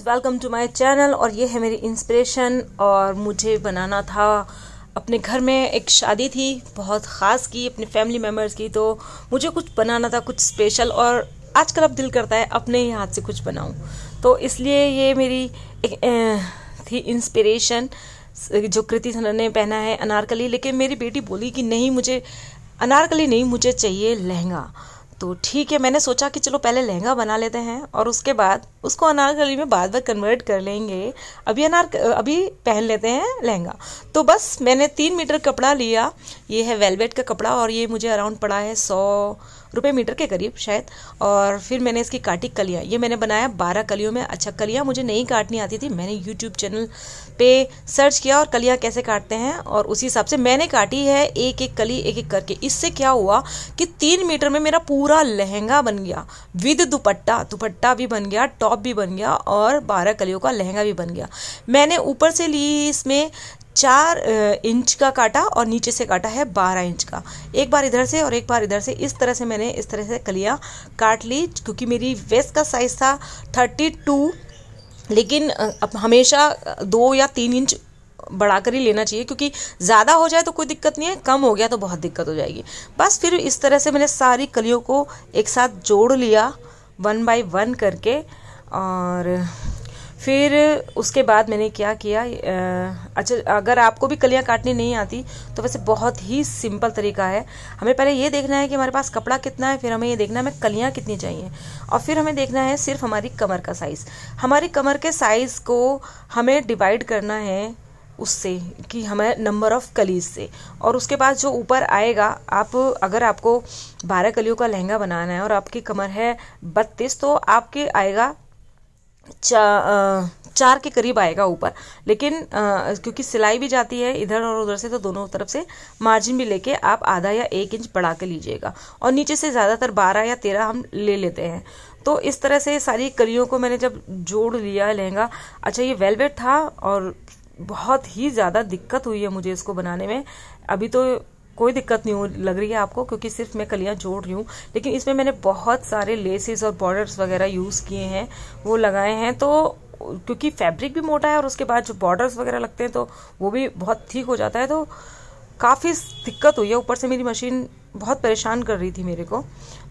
Guys, welcome to my channel. और ये है मेरी इंस्पिरेशन। और मुझे बनाना था, अपने घर में एक शादी थी बहुत ख़ास की, अपने फैमिली मेम्बर्स की, तो मुझे कुछ बनाना था, कुछ स्पेशल। और आजकल अब दिल करता है अपने ही हाथ से कुछ बनाऊं, तो इसलिए ये मेरी एक थी इंस्पिरेशन। जो कृति सनन ने पहना है अनारकली, लेकिन मेरी बेटी बोली कि नहीं, मुझे अनारकली नहीं, मुझे चाहिए लहंगा। तो ठीक है, मैंने सोचा कि चलो पहले लहंगा बना लेते हैं और उसके बाद उसको अनारकली में बाद में कन्वर्ट कर लेंगे। अभी पहन लेते हैं लहंगा। तो बस मैंने 3 मीटर कपड़ा लिया। ये है वेलवेट का कपड़ा और ये मुझे अराउंड पड़ा है 100 रुपये मीटर के करीब शायद। और फिर मैंने इसकी काटी कलियाँ। ये मैंने बनाया 12 कलियों में। अच्छा, कलियाँ मुझे नहीं काटनी आती थी, मैंने यूट्यूब चैनल पे सर्च किया और कलियाँ कैसे काटते हैं, और उसी हिसाब से मैंने काटी है एक एक कली एक एक करके। इससे क्या हुआ कि 3 मीटर में मेरा पूरा लहंगा बन गया, विद दुपट्टा भी बन गया, टॉप भी बन गया और 12 कलियों का लहंगा भी बन गया। मैंने ऊपर से ली इसमें 4 इंच का काटा और नीचे से काटा है 12 इंच का। एक बार इधर से और एक बार इधर से, इस तरह से मैंने इस तरह से कलियां काट ली। क्योंकि मेरी वेस्ट का साइज था 32, लेकिन अब हमेशा 2 या 3 इंच बढ़ाकर ही लेना चाहिए, क्योंकि ज़्यादा हो जाए तो कोई दिक्कत नहीं है, कम हो गया तो बहुत दिक्कत हो जाएगी। बस फिर इस तरह से मैंने सारी कलियों को एक साथ जोड़ लिया 1 बाय 1 करके। और फिर उसके बाद मैंने क्या किया, अच्छा, अगर आपको भी कलियां काटनी नहीं आती तो वैसे बहुत ही सिंपल तरीका है। हमें पहले ये देखना है कि हमारे पास कपड़ा कितना है, फिर हमें ये देखना है हमें कलियां कितनी चाहिए, और फिर हमें देखना है सिर्फ हमारी कमर का साइज़। हमारी कमर के साइज़ को हमें डिवाइड करना है उससे कि हमें नंबर ऑफ कलीज से, और उसके बाद जो ऊपर आएगा, अगर आपको 12 कलियों का लहंगा बनाना है और आपकी कमर है 32, तो आपके आएगा 4 के करीब आएगा ऊपर। लेकिन क्योंकि सिलाई भी जाती है इधर और उधर से, तो दोनों तरफ से मार्जिन भी लेके आप आधा या 1 इंच बढ़ा के लीजिएगा। और नीचे से ज़्यादातर 12 या 13 हम ले लेते हैं। तो इस तरह से सारी कलियों को मैंने जब जोड़ लिया लहंगा। अच्छा, ये वेलवेट था और बहुत ही ज़्यादा दिक्कत हुई है मुझे इसको बनाने में। अभी तो कोई दिक्कत नहीं लग रही है आपको, क्योंकि सिर्फ मैं कलियां जोड़ रही हूँ, लेकिन इसमें मैंने बहुत सारे लेसेस और बॉर्डर्स वगैरह यूज़ किए हैं, वो लगाए हैं। तो क्योंकि फैब्रिक भी मोटा है और उसके बाद जो बॉर्डर्स वगैरह लगते हैं तो वो भी बहुत ठीक हो जाता है, तो काफ़ी दिक्कत हुई है। ऊपर से मेरी मशीन बहुत परेशान कर रही थी मेरे को।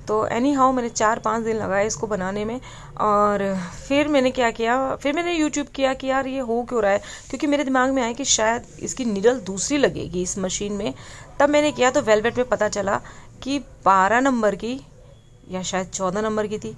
तो एनी हाउ मैंने 4-5 दिन लगाए इसको बनाने में। और फिर मैंने क्या किया, फिर मैंने यूट्यूब किया कि यार ये हो क्यों रहा है, क्योंकि मेरे दिमाग में आया कि शायद इसकी नीडल दूसरी लगेगी इस मशीन में। तब मैंने किया तो वेलवेट में पता चला कि 12 नंबर की या शायद 14 नंबर की थी,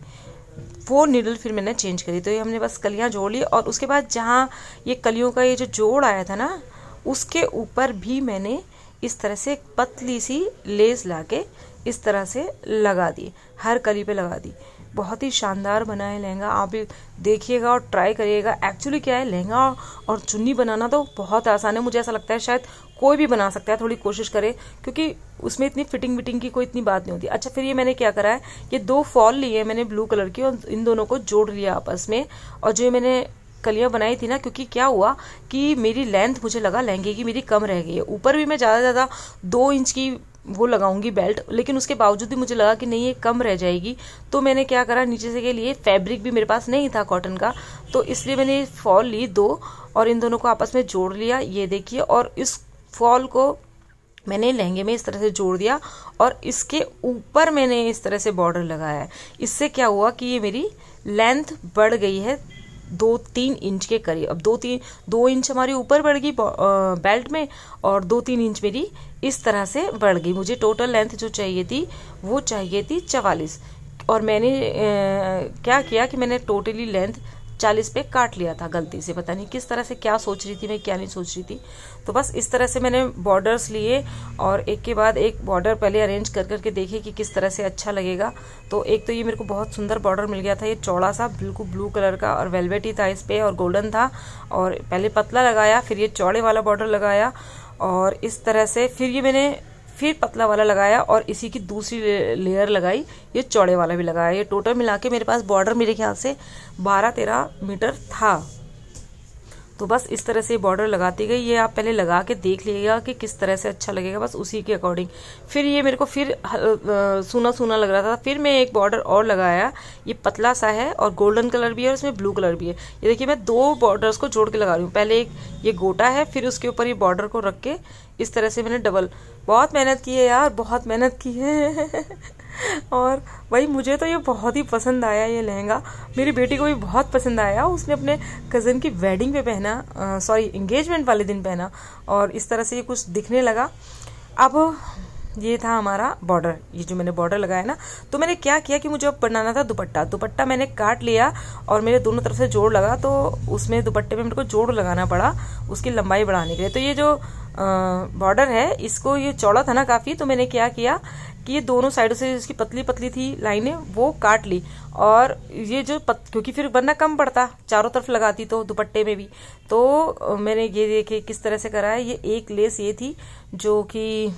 वो नीडल फिर मैंने चेंज करी। तो ये हमने बस कलियाँ जोड़ ली, और उसके बाद जहाँ ये कलियों का ये जो जोड़ आया था ना, उसके ऊपर भी मैंने इस तरह से एक पतली सी लेस लाके इस तरह से लगा दी, हर कली पे लगा दी। बहुत ही शानदार बना है लहंगा, आप भी देखिएगा और ट्राई करिएगा। एक्चुअली क्या है, लहंगा और चुन्नी बनाना तो बहुत आसान है, मुझे ऐसा लगता है शायद कोई भी बना सकता है, थोड़ी कोशिश करे, क्योंकि उसमें इतनी फिटिंग विटिंग की कोई इतनी बात नहीं होती। अच्छा, फिर ये मैंने क्या करा है, ये 2 फॉल लिए मैंने ब्लू कलर की, और इन दोनों को जोड़ लिया आपस में। और जो मैंने कलियां बनाई थी ना, क्योंकि क्या हुआ कि मेरी लेंथ, मुझे लगा लहंगे की मेरी कम रह गई है। ऊपर भी मैं ज़्यादा 2 इंच की वो लगाऊंगी बेल्ट, लेकिन उसके बावजूद भी मुझे लगा कि नहीं, ये कम रह जाएगी। तो मैंने क्या करा, नीचे से के लिए फैब्रिक भी मेरे पास नहीं था कॉटन का, तो इसलिए मैंने फॉल ली 2 और इन दोनों को आपस में जोड़ लिया, ये देखिए। और इस फॉल को मैंने लहंगे में इस तरह से जोड़ दिया और इसके ऊपर मैंने इस तरह से बॉर्डर लगाया है। इससे क्या हुआ कि ये मेरी लेंथ बढ़ गई है 2-3 इंच के करीब। अब 2 इंच हमारी ऊपर बढ़ गई बेल्ट में, और 2-3 इंच मेरी इस तरह से बढ़ गई। मुझे टोटल लेंथ जो चाहिए थी वो चाहिए थी 44, और मैंने क्या किया कि मैंने टोटली लेंथ 40 पे काट लिया था गलती से। पता नहीं किस तरह से, क्या सोच रही थी मैं, क्या नहीं सोच रही थी। तो बस इस तरह से मैंने बॉर्डर्स लिए और एक के बाद एक बॉर्डर पहले अरेंज कर करके देखे कि किस तरह से अच्छा लगेगा। तो एक तो ये मेरे को बहुत सुंदर बॉर्डर मिल गया था, ये चौड़ा सा बिल्कुल ब्लू कलर का, और वेलवेट ही था इस पे और गोल्डन था। और पहले पतला लगाया, फिर ये चौड़े वाला बॉर्डर लगाया, और इस तरह से फिर ये मैंने फिर पतला वाला लगाया, और इसी की दूसरी लेयर लगाई, ये चौड़े वाला भी लगाया। ये टोटल मिला के मेरे पास बॉर्डर मेरे ख्याल से 12-13 मीटर था। तो बस इस तरह से बॉर्डर लगाती गई। ये आप पहले लगा के देख लीजिएगा कि किस तरह से अच्छा लगेगा, बस उसी के अकॉर्डिंग। फिर ये मेरे को फिर सूना सूना लग रहा था, फिर मैं एक बॉर्डर और लगाया। ये पतला सा है और गोल्डन कलर भी है और इसमें ब्लू कलर भी है। ये देखिए मैं 2 बॉर्डर्स को जोड़ के लगा रही हूँ। पहले एक ये गोटा है, फिर उसके ऊपर ये बॉर्डर को रख के इस तरह से मैंने डबल। बहुत मेहनत की है यार, बहुत मेहनत की है और भाई मुझे तो ये बहुत ही पसंद आया ये लहंगा। मेरी बेटी को भी बहुत पसंद आया। उसने अपने कज़न की वेडिंग पे पहना, सॉरी एंगेजमेंट वाले दिन पहना, और इस तरह से ये कुछ दिखने लगा। अब ये था हमारा बॉर्डर, ये जो मैंने बॉर्डर लगाया ना, तो मैंने क्या किया कि मुझे अब बनाना था दुपट्टा। दुपट्टा मैंने काट लिया और मेरे दोनों तरफ से जोड़ लगा, तो उसमें दुपट्टे में मेरे को जोड़ लगाना पड़ा उसकी लंबाई बढ़ाने के लिए। तो ये जो बॉर्डर है, इसको ये चौड़ा था ना काफ़ी, तो मैंने क्या किया कि ये दोनों साइडों से इसकी पतली पतली थी लाइनें, वो काट ली। और ये जो क्योंकि फिर वरना कम पड़ता चारों तरफ लगाती तो दुपट्टे में भी, तो मैंने ये देखे किस तरह से करा है। ये एक लेस ये थी जो कि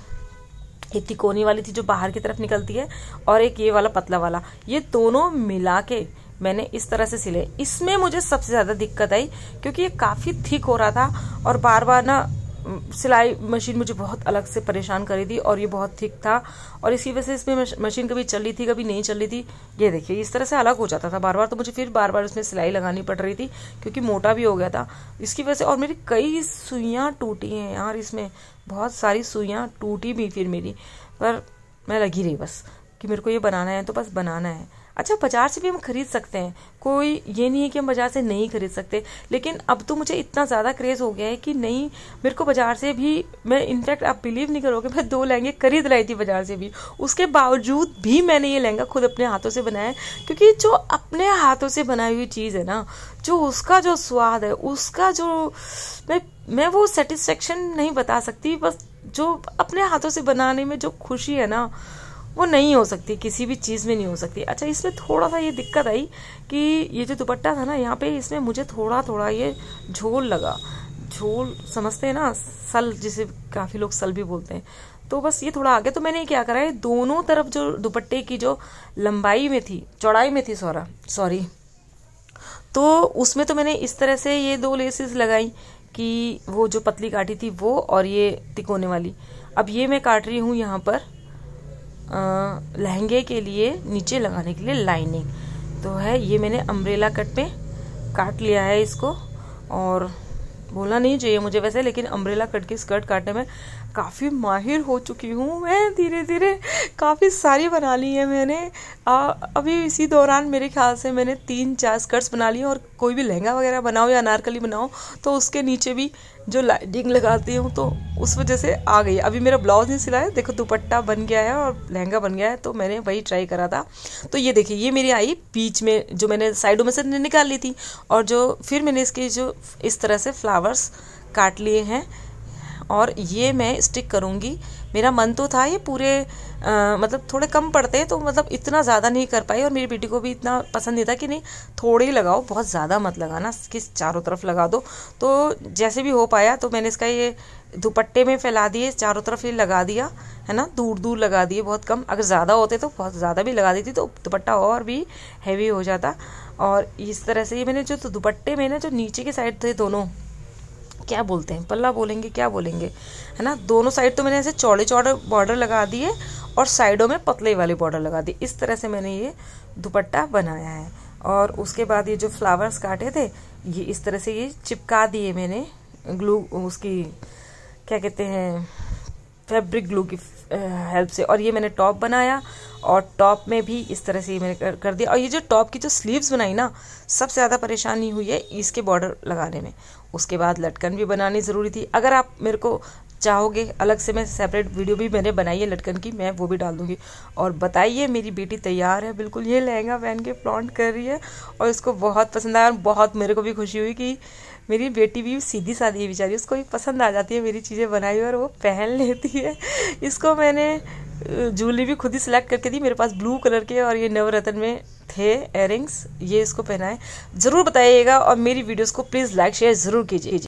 एक तिकोनी वाली थी जो बाहर की तरफ निकलती है, और एक ये वाला पतला वाला, ये दोनों मिला के मैंने इस तरह से सिले। इसमें मुझे सबसे ज़्यादा दिक्कत आई क्योंकि ये काफ़ी थिक हो रहा था और बार बार ना सिलाई मशीन मुझे बहुत अलग से परेशान कर रही थी, और ये बहुत थिक था और इसी वजह से इसमें मशीन कभी चल रही थी कभी नहीं चल रही थी। ये देखिए इस तरह से अलग हो जाता था बार बार, तो मुझे फिर बार बार उसमें सिलाई लगानी पड़ रही थी क्योंकि मोटा भी हो गया था इसकी वजह से। और मेरी कई सुइयाँ टूटी हैं यार, इसमें बहुत सारी सुइयाँ टूटी भी फिर मेरी, पर मैं लगी रही बस कि मेरे को ये बनाना है तो बस बनाना है। अच्छा, बाजार से भी हम खरीद सकते हैं, कोई ये नहीं है कि हम बाजार से नहीं खरीद सकते, लेकिन अब तो मुझे इतना ज़्यादा क्रेज़ हो गया है कि नहीं, मेरे को बाजार से भी, मैं इनफैक्ट आप बिलीव नहीं करोगे, मैं 2 लहंगे खरीद लाई थी बाजार से भी, उसके बावजूद भी मैंने ये लहंगा खुद अपने हाथों से बनाया। क्योंकि जो अपने हाथों से बनाई हुई चीज़ है ना, जो उसका जो स्वाद है, उसका जो मैं वो सेटिस्फेक्शन नहीं बता सकती, बस जो अपने हाथों से बनाने में जो खुशी है ना, वो नहीं हो सकती, किसी भी चीज़ में नहीं हो सकती। अच्छा, इसमें थोड़ा सा ये दिक्कत आई कि ये जो दुपट्टा था ना, यहाँ पे इसमें मुझे थोड़ा थोड़ा ये झोल लगा। झोल समझते हैं ना, सल जिसे काफ़ी लोग सल भी बोलते हैं, तो बस ये थोड़ा आगे। तो मैंने क्या करा है, दोनों तरफ जो दुपट्टे की जो लंबाई में थी, चौड़ाई में थी सॉरी, तो उसमें तो मैंने इस तरह से ये 2 लेसेस लगाई कि वो जो पतली काटी थी वो, और ये तिकोने वाली। अब ये मैं काट रही हूँ यहाँ पर लहंगे के लिए नीचे लगाने के लिए लाइनिंग, तो है ये मैंने अम्ब्रेला कट में काट लिया है इसको। और बोलना नहीं चाहिए मुझे वैसे, लेकिन अम्ब्रेला कट की स्कर्ट काटने में काफ़ी माहिर हो चुकी हूँ मैं। धीरे धीरे काफ़ी सारी बना ली है मैंने। अभी इसी दौरान मेरे ख्याल से मैंने 3-4 स्कर्ट्स बना ली, और कोई भी लहंगा वगैरह बनाओ या अनारकली बनाओ तो उसके नीचे भी जो लाइनिंग लगाती हूँ, तो उस वजह से आ गई। अभी मेरा ब्लाउज नहीं सिला है, देखो दुपट्टा बन गया है और लहंगा बन गया है, तो मैंने वही ट्राई करा था। तो ये देखिए, ये मेरी आई बीच में, जो मैंने साइडों में से निकाल ली थी, और जो फिर मैंने इसके जो इस तरह से फ्लावर्स काट लिए हैं, और ये मैं स्टिक करूँगी। मेरा मन तो था ये पूरे मतलब थोड़े कम पड़ते, तो मतलब इतना ज़्यादा नहीं कर पाई, और मेरी बेटी को भी इतना पसंद नहीं था कि नहीं थोड़े ही लगाओ, बहुत ज़्यादा मत लगाना, कि चारों तरफ लगा दो। तो जैसे भी हो पाया, तो मैंने इसका ये दुपट्टे में फैला दिए, चारों तरफ ये लगा दिया है ना, दूर दूर लगा दिए, बहुत कम। अगर ज़्यादा होते तो बहुत ज़्यादा भी लगा देती, तो दुपट्टा और भी हैवी हो जाता। और इस तरह से ये मैंने जो दुपट्टे में ना, जो नीचे के साइड थे दोनों, क्या बोलते हैं, पल्ला बोलेंगे क्या बोलेंगे, है ना, दोनों साइड तो मैंने ऐसे चौड़े चौड़े बॉर्डर लगा दिए और साइडों में पतले वाले बॉर्डर लगा दिए। इस तरह से मैंने ये दुपट्टा बनाया है। और उसके बाद ये जो फ्लावर्स काटे थे, ये इस तरह से ये चिपका दिए मैंने ग्लू, उसकी क्या कहते हैं, फैब्रिक ग्लू की हेल्प से। और ये मैंने टॉप बनाया, और टॉप में भी इस तरह से ये मैंने कर दिया। और ये जो टॉप की जो स्लीव्स बनाई ना, सबसे ज़्यादा परेशानी हुई है इसके बॉर्डर लगाने में। उसके बाद लटकन भी बनानी ज़रूरी थी। अगर आप मेरे को चाहोगे अलग से, मैं सेपरेट वीडियो भी मैंने बनाई है लटकन की, मैं वो भी डाल दूंगी। और बताइए, मेरी बेटी तैयार है बिल्कुल, ये लहंगा पहन के फ्लॉन्ट कर रही है और इसको बहुत पसंद आया। और बहुत मेरे को भी खुशी हुई कि मेरी बेटी भी सीधी सादी है बेचारी, उसको भी पसंद आ जाती है मेरी चीज़ें बनाई और वो पहन लेती है। इसको मैंने ज्वेलरी भी खुद ही सिलेक्ट करके दी, मेरे पास ब्लू कलर के और ये नवरत्न में थे इयररिंग्स, ये इसको पहनाए। ज़रूर बताइएगा और मेरी वीडियोस को प्लीज़ लाइक शेयर ज़रूर कीजिए।